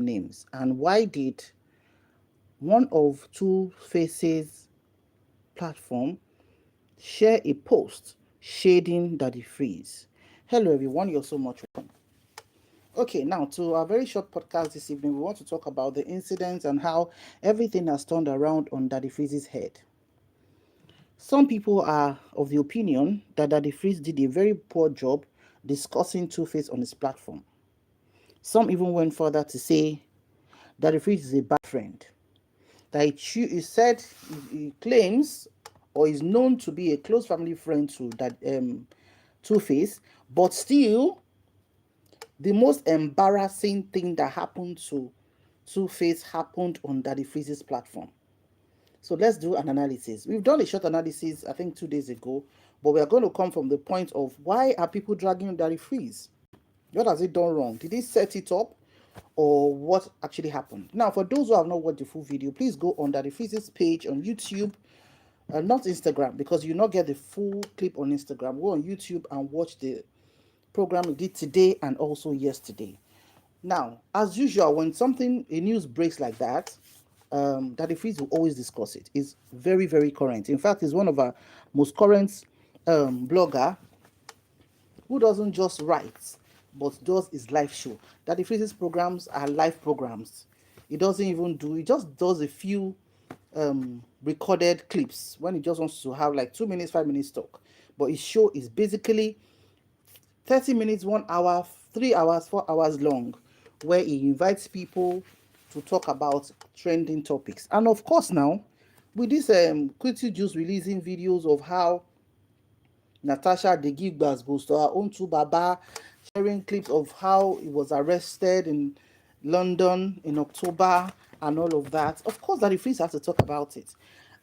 names, and why did one of Two Faces platform share a post shading Daddy Freeze? Hello everyone, you're so much welcome. Okay, now to our very short podcast this evening, we want to talk about the incidents and how everything has turned around on Daddy Freeze's head. Some people are of the opinion that Daddy Freeze did a very poor job discussing Two Face on his platform. Some even went further to say Daddy Freeze is a bad friend. That he said he claims or is known to be a close family friend to that Two Face, but still the most embarrassing thing that happened to Two Face happened on Daddy Freeze's platform. So let's do an analysis. We've done a short analysis, I think 2 days ago, but we are going to come from the point of why are people dragging Daddy Freeze? What has he done wrong? Did he set it up? Or what actually happened? Now, for those who have not watched the full video, please go on Daddy Freeze's page on YouTube, not Instagram, because you not get the full clip on Instagram. Go on YouTube and watch the program we did today and also yesterday. Now, as usual, when a news breaks like that, Daddy Freeze will always discuss it. It's very, very current. In fact, he's one of our most current blogger who doesn't just write but does his live show. Daddy Freeze's programs are live programs. He just does a few recorded clips when he just wants to have like 2 minutes, 5 minutes talk. But his show is basically 30 minutes, 1 hour, 3 hours, 4 hours long, where he invites people to talk about trending topics. And of course, now with this Quitty Juice releasing videos of how Natasha the give goes to her own two baba, sharing clips of how he was arrested in London in October and all of that. Of course, Daddy Freeze has to talk about it.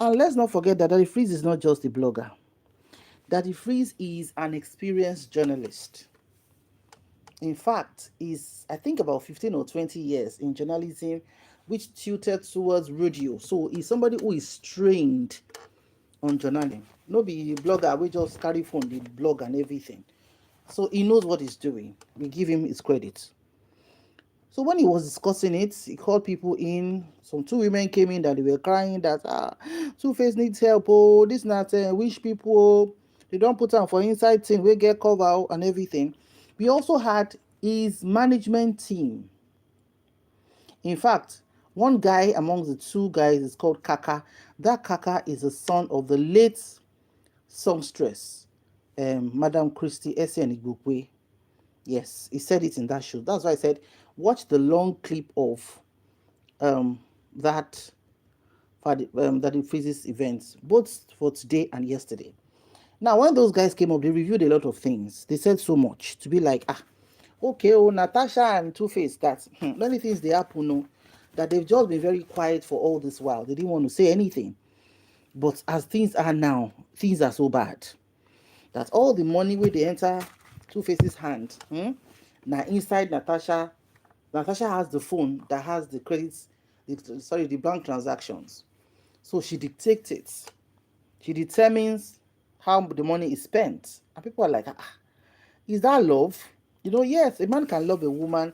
And let's not forget that Daddy Freeze is not just a blogger. Daddy Freeze is an experienced journalist. In fact, he's, I think, about 15 or 20 years in journalism, which tilted towards radio. So he's somebody who is trained on journalism. No be blogger, we just carry phone, the blog and everything. So he knows what he's doing. We give him his credit. So when he was discussing it, he called people in. Some two women came in that they were crying that Two Face needs help. Oh, this not wish people they don't put on for inside thing. We get cover and everything. We also had his management team. In fact, one guy among the two guys is called Kaka. That Kaka is the son of the late songstress, Madam Christy Esen. Yes, he said it in that show. That's why I said, watch the long clip of that it freezes events, both for today and yesterday. Now, when those guys came up, they reviewed a lot of things. They said so much to be like, okay, Natasha and Two Face, that many things they happen, no, that they've just been very quiet for all this while. They didn't want to say anything. But as things are now, things are so bad that all the money where they enter Two Face's hand, now inside Natasha. Natasha has the phone that has the credits, the bank transactions. So she dictates it. She determines how the money is spent. And people are like, is that love? Yes, a man can love a woman.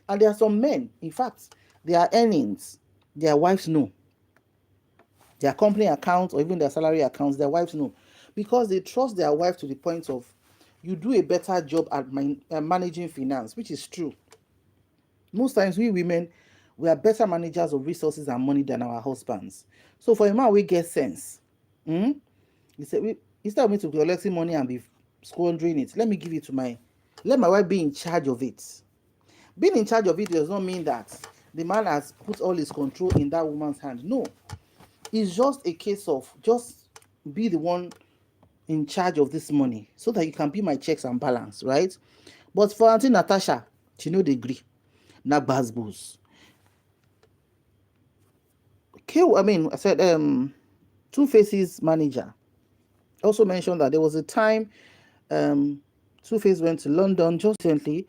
And there are some men, in fact, their earnings, their wives know. Their company accounts or even their salary accounts, their wives know. Because they trust their wife to the point of, you do a better job at managing finance, which is true. Most times we women, we are better managers of resources and money than our husbands. So for a man, we get sense. He said, instead of me to be collecting money and be squandering it, let my wife be in charge of it. Being in charge of it does not mean that the man has put all his control in that woman's hand. No. It's just a case of just be the one in charge of this money so that you can be my checks and balance, right? But for Auntie Natasha, she no dey agree. Na gbasgbos. Okay, I said Two Faces manager also mentioned that there was a time Two Face went to London just recently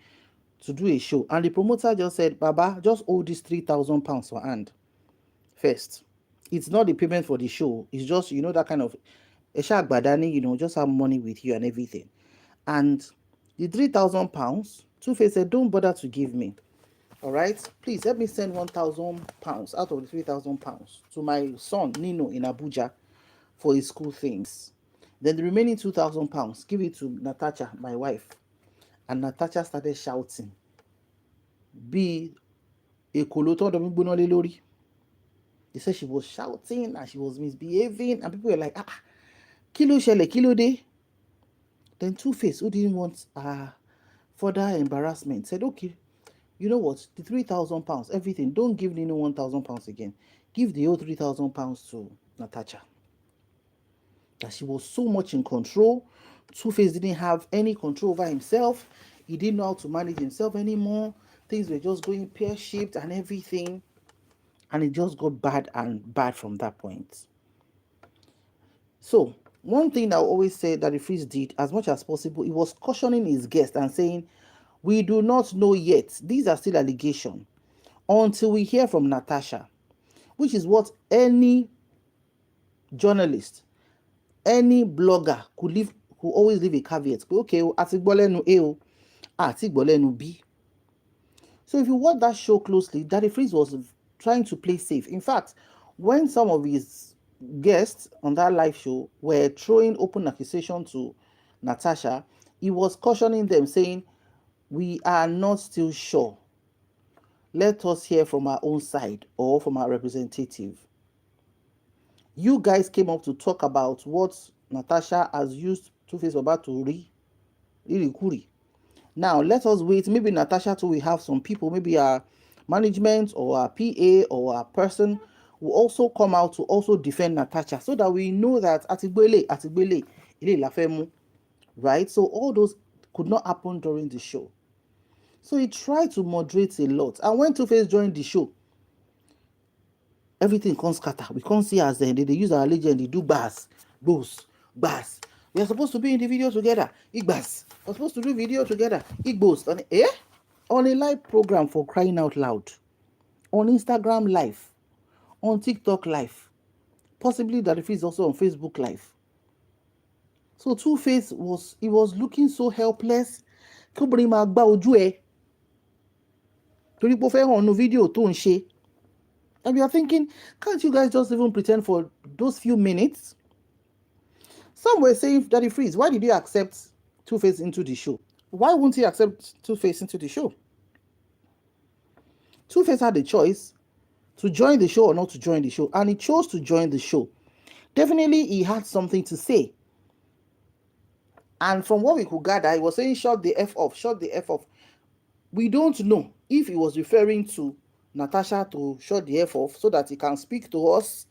to do a show, and the promoter just said, Baba, just hold this £3,000 for hand first. It's not the payment for the show, it's just that kind of Esha Badani, just have money with you and everything. And the £3,000, Two Face said, don't bother to give me. All right, please help me send £1,000 out of the £3,000 to my son Nino in Abuja for his school things. Then the remaining £2,000, give it to Natasha, my wife. And Natasha started shouting. Be a lori. They said she was shouting and she was misbehaving, and people were like, kilo shele, kilo de. Then Two-Face, who didn't want further embarrassment, said, okay, you know what, the £3,000, everything, don't give Nino £1,000 again. Give the whole £3,000 to Natasha. That she was so much in control. Two-Face didn't have any control over himself. He didn't know how to manage himself anymore. Things were just going pear-shaped and everything. And it just got bad and bad from that point. So, one thing I always say that the Freeze did, as much as possible, he was cautioning his guests and saying, we do not know yet. These are still allegations until we hear from Natasha, which is what any journalist, any blogger could always leave a caveat. Okay, atigbolenu A o, atigbolenu B. So if you watch that show closely, Daddy Freeze was trying to play safe. In fact, when some of his guests on that live show were throwing open accusation to Natasha, he was cautioning them, saying, we are not still sure. Let us hear from our own side or from our representative. You guys came up to talk about what Natasha has used Two-Face Baba to re-kuri. Now, let us wait. Maybe Natasha too will have some people, maybe our management or our PA or our person will also come out to also defend Natasha, so that we know that atigbele, ile la femu, right? So all those could not happen during the show. So he tried to moderate a lot. And when Two-Face joined the show, everything comes scatter. We can't see as they use our legend, they do bars. We are supposed to be in the video together. Igbas. We're supposed to do video together. Igbos. On a live program, for crying out loud. On Instagram live. On TikTok live. Possibly that if it's also on Facebook live. So Two-Face was looking so helpless. Kobri ma gba ojú ẹ. Torí pé ó fẹ́ hàn nínú fídíò tó ń ṣe. And we are thinking, can't you guys just even pretend for those few minutes? Some were saying, Daddy Freeze, why did you accept Two-Face into the show? Why wouldn't he accept Two-Face into the show? Two-Face had a choice to join the show or not to join the show, and he chose to join the show. Definitely, he had something to say. And from what we could gather, he was saying, shut the F off, shut the F off. We don't know if he was referring to Natasha to shut the F off so that he can speak to us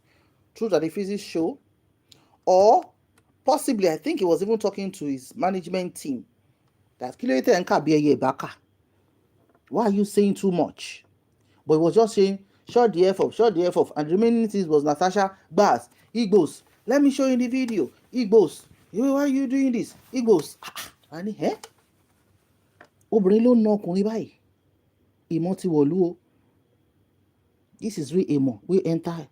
through Daddy Freeze's show, or possibly, I think he was even talking to his management team. That why are you saying too much? But he was just saying, shut the F off. And the remaining things was Natasha, Baz, Igbos. Let me show you the video. Igbos. Why are you doing this? Igbos. And obìnrin ló ná ọkùnrin báyìí. Ìmọ̀ ti wọ̀lú o. This is real emo. We enter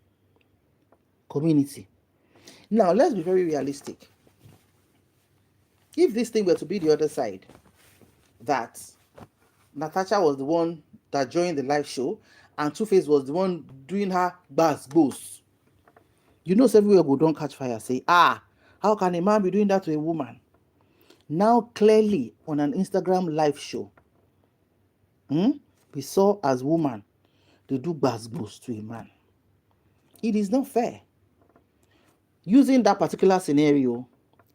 community. Now, let's be very realistic. If this thing were to be the other side, that Natasha was the one that joined the live show and Two-Face was the one doing her boss. You know, everywhere go don't catch fire. Say, how can a man be doing that to a woman? Now, clearly on an Instagram live show, we saw as woman, they do boss to a man. It is not fair. Using that particular scenario,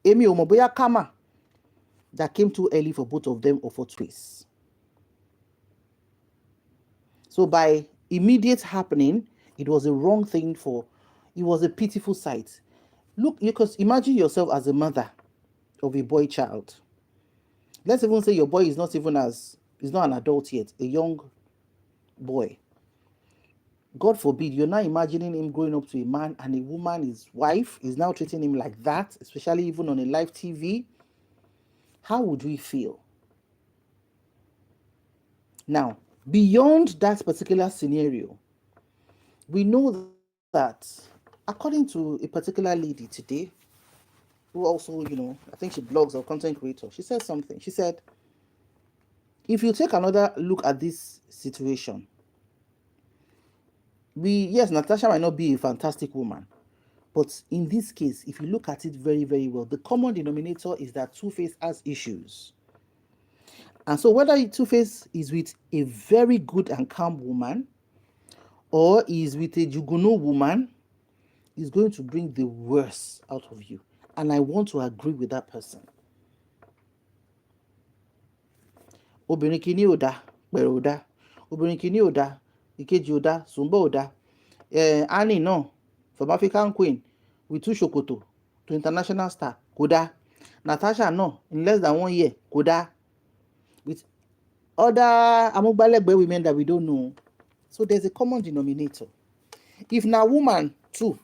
Amy Omoboya Kama, that came too early for both of them or for Two-Face. So by immediate happening, it was a wrong thing it was a pitiful sight. Look, you could imagine yourself as a mother of a boy child. Let's even say your boy is not an adult yet, a young boy. God forbid, you're now imagining him growing up to a man, and a woman, his wife, is now treating him like that, especially even on a live TV. How would we feel? Now, beyond that particular scenario, we know that according to a particular lady today, who also, I think she blogs or content creator, she said something. She said, If you take another look at this situation, yes, Natasha might not be a fantastic woman, but in this case, if you look at it very, very well, the common denominator is that Two-Face has issues. And so whether Two-Face is with a very good and calm woman or is with a juguno woman, is going to bring the worst out of you. And I want to agree with that person. Obìnrin kìíní ò dá, pẹ̀rẹ̀ ò dá. Obìnrin kìíní ò dá, ìkejì ò dá, Sùnbọ̀ ò dá. Annie náà, from African Queen, with 2 ṣòkòtò to international star, kò dá. Natasha náà, in less than 1 year, kò dá. With other amúgbálẹ́gbẹ̀ẹ́ women that we don't know. So there's a common denominator. If na woman 2,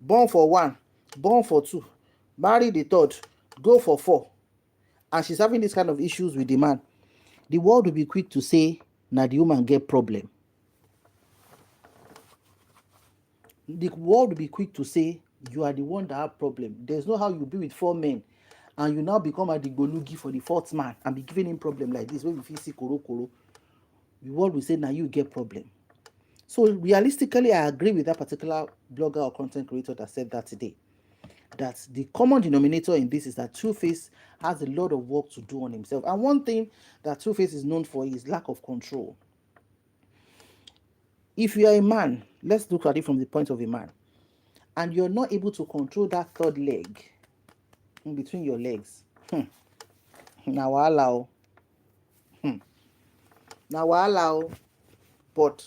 born for 1, born for 2, marry the 3rd, go for 4, and she's having this kind of issues with the man, the world will be quick to say, na the woman get problem. The world will be quick to say, you are the one that have problem. There's no how you be with 4 men, and you now become a digolugi for the 4th man, and be giving him problem like this, when we feel see koro koro. The world will say, now you get problem. So realistically, I agree with that particular blogger or content creator that said that today. That the common denominator in this is that Two-Face has a lot of work to do on himself. And one thing that Two-Face is known for is lack of control. If you are a man, let's look at it from the point of a man, and you're not able to control that 3rd leg in between your legs, now wahala. Now wahala. But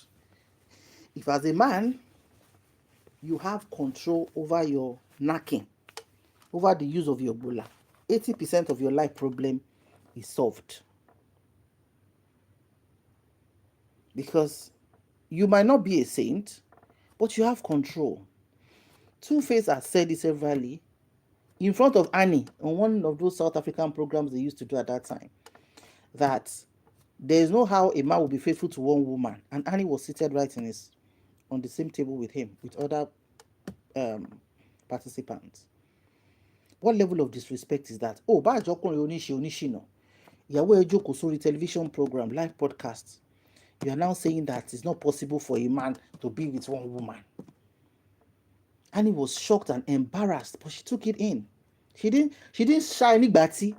if as a man, you have control over your knacking, over the use of your bula, 80% of your life problem is solved. Because you might not be a saint, but you have control. Two-Face has said it severally in front of Annie on one of those South African programs they used to do at that time, that there is no how a man will be faithful to one woman. And Annie was seated right on the same table with him, with other participants. What level of disrespect is that? Oh, bá àjọkùnrin oníṣìnà, ìyàwó ẹ jókòó sórí television program, live podcast. You are now saying that it's not possible for a man to be with one woman. Annie was shocked and embarrassed, but she took it in. She didn't shy nígbà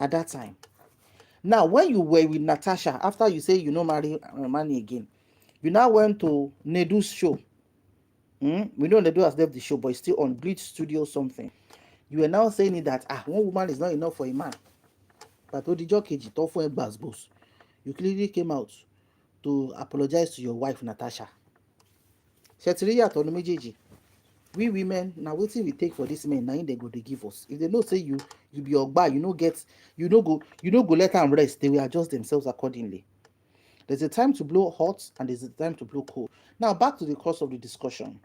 at that time. Now, when you were with Natasha, after you say you no marry Manny again, you now went to Nedu's show. We know Nedu has left the show, but it's still on Bleach Studio something. You are now saying that one woman is not enough for a man. But you clearly came out to apologize to your wife Natasha. We women, now wetin we take for this men, now they go to give us. If they know say you be ogba, you no go let them rest, they will adjust themselves accordingly. There's a time to blow hot and there's a time to blow cold. Now back to the course of the discussion.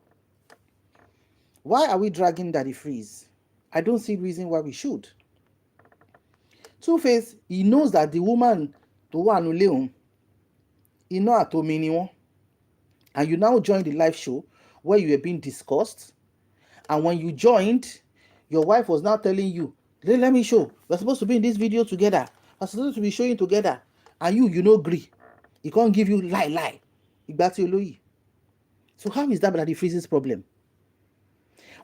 Why are we dragging Daddy Freeze? I don't see reason why we should. Two-Face, he knows that the woman to one Leon, he know at minimum, and you now join the live show where you were being discussed, and when you joined, your wife was now telling you, let me show, we're supposed to be in this video together, we're supposed to be showing together, and you no agree. He can't give you lie. So how is that Daddy Freeze's problem?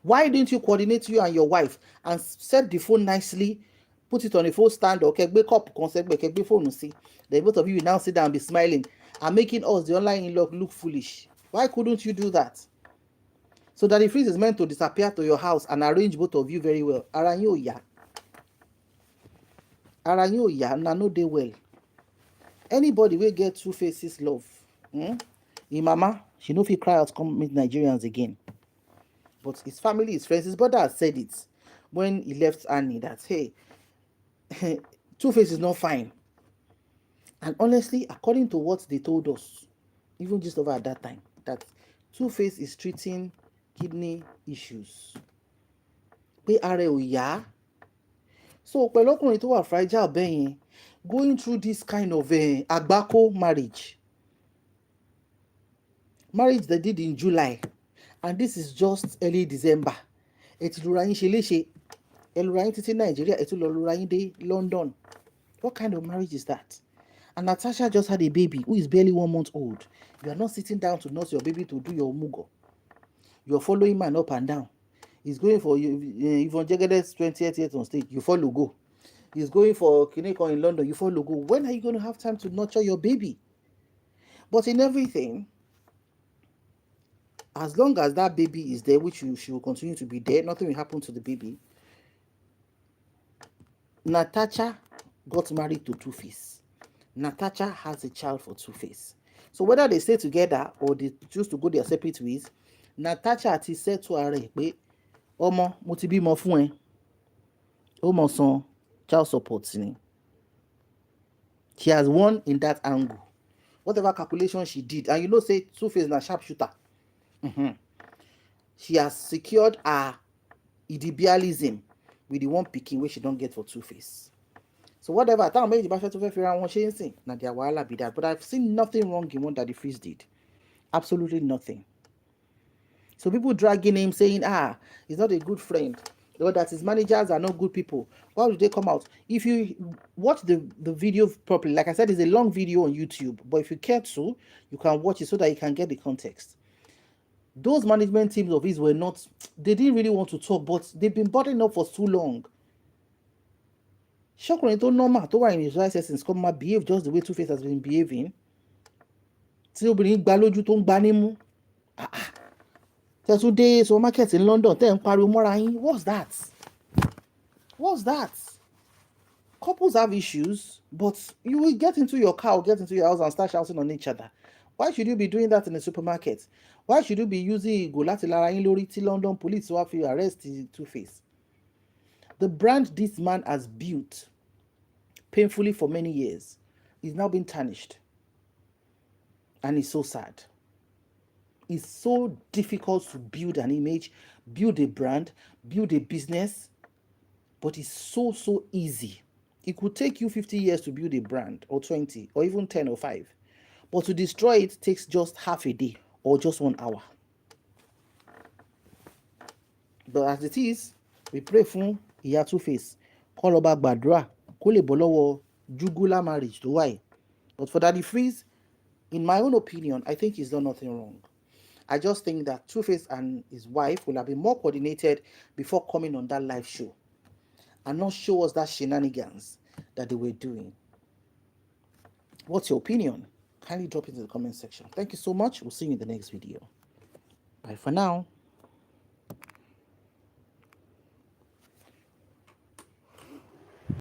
Why didn't you coordinate, you and your wife, and set the phone nicely, put it on a phone stand, or phone, see? The both of you will now sit down and be smiling and making us, the online in-law, look foolish. Why couldn't you do that? So Daddy Freeze is meant to disappear to your house and arrange both of you very well. Aranyo ya, na no dey well. Anybody will get Two-Face's love. Him mama, she no fit cry out come meet Nigerians again. But his family, his friends, his brother has said it when he left Annie that, hey, Two-Face is not fine. And honestly, according to what they told us, even just over at that time, that Two-Face is treating kidney issues. Pé ara ò yá. So pẹ̀lú ọkùnrin tó wà fragile bẹ́ẹ̀ yẹn, going through this kind of àgbákò marriage they did in July, and this is just early December. Ẹ ti lura yín ṣe léṣe, ẹ lura yín títí Nàìjíríà, ẹ tún lọ lura yín dé London. What kind of marriage is that? And Natasha just had a baby who is barely 1 month old. You are not sitting down to nurse your baby to do your mugo. You're following man up and down. He's going for you, Yvonne Jagadet's 20th year on stage. You follow go. He's going for Kineko in London. You follow go. When are you going to have time to nurture your baby? But in everything, as long as that baby is there, which she will continue to be there, nothing will happen to the baby. Natasha got married to Two-Face. Natasha has a child for Two-Face. So whether they stay together or they choose to go their separate ways, Natasha ti said to her pé ọmọ mo ti bímọ fún ẹ, ó mọ san child support ni. She has won in that angle. Whatever calculation she did, and you know say Two-Face na sharpshooter. She has secured her idealism with the one pikin wey she don get for Two-Face. So whatever, táwọn méjì bá fẹ́ tó fẹ́ fira wọn ṣe ń sìn, na their wahala be that. But I've seen nothing wrong in what Daddy Freeze did. Absolutely nothing. So people dragging him saying, he's not a good friend, or that his managers are not good people. Why would they come out? If you watch the video properly, like I said, it's a long video on YouTube, but if you care to, you can watch it so that you can get the context. Those management teams of his were not, they didn't really want to talk, but they've been bottling up for too long. Ṣọkùnrin tó normal tó wà in his right senses kó máa behave just the way Two-Face has been behaving. Tí obìnrin gbá lójú tó ń gbá nímú. Tẹ́ tún dé supermarket in London tẹ́ ń pariwo mọ́ra yín. What's that? What's that? Couples have issues, but you will get into your car or get into your house and start shouting on each other. Why should you be doing that in a supermarket? Why should you be using ìgò láti lára yín lórí tí London police wá fi arrest Two-Face? The brand this man has built painfully for many years is now being tarnished. And it's so sad. It's so difficult to build an image, build a brand, build a business, but it's so easy. It could take you 50 years to build a brand, or 20, or even 10 or 5. But to destroy it takes just half a day or just 1 hour. But as it is, we pray fún ìyá Two-Face kó lọ bá gbàdúrà kó lè bọ́ lọ́wọ́ jugular marriage tó wà yìí. But for Daddy Freeze, in my own opinion, I think he's done nothing wrong. I just think that Two-Face and his wife will have been more coordinated before coming on that live show and not show us that shenanigans that they were doing. What's your opinion? Kindly drop it in the comment section. Thank you so much. We'll see you in the next video. Bye for now.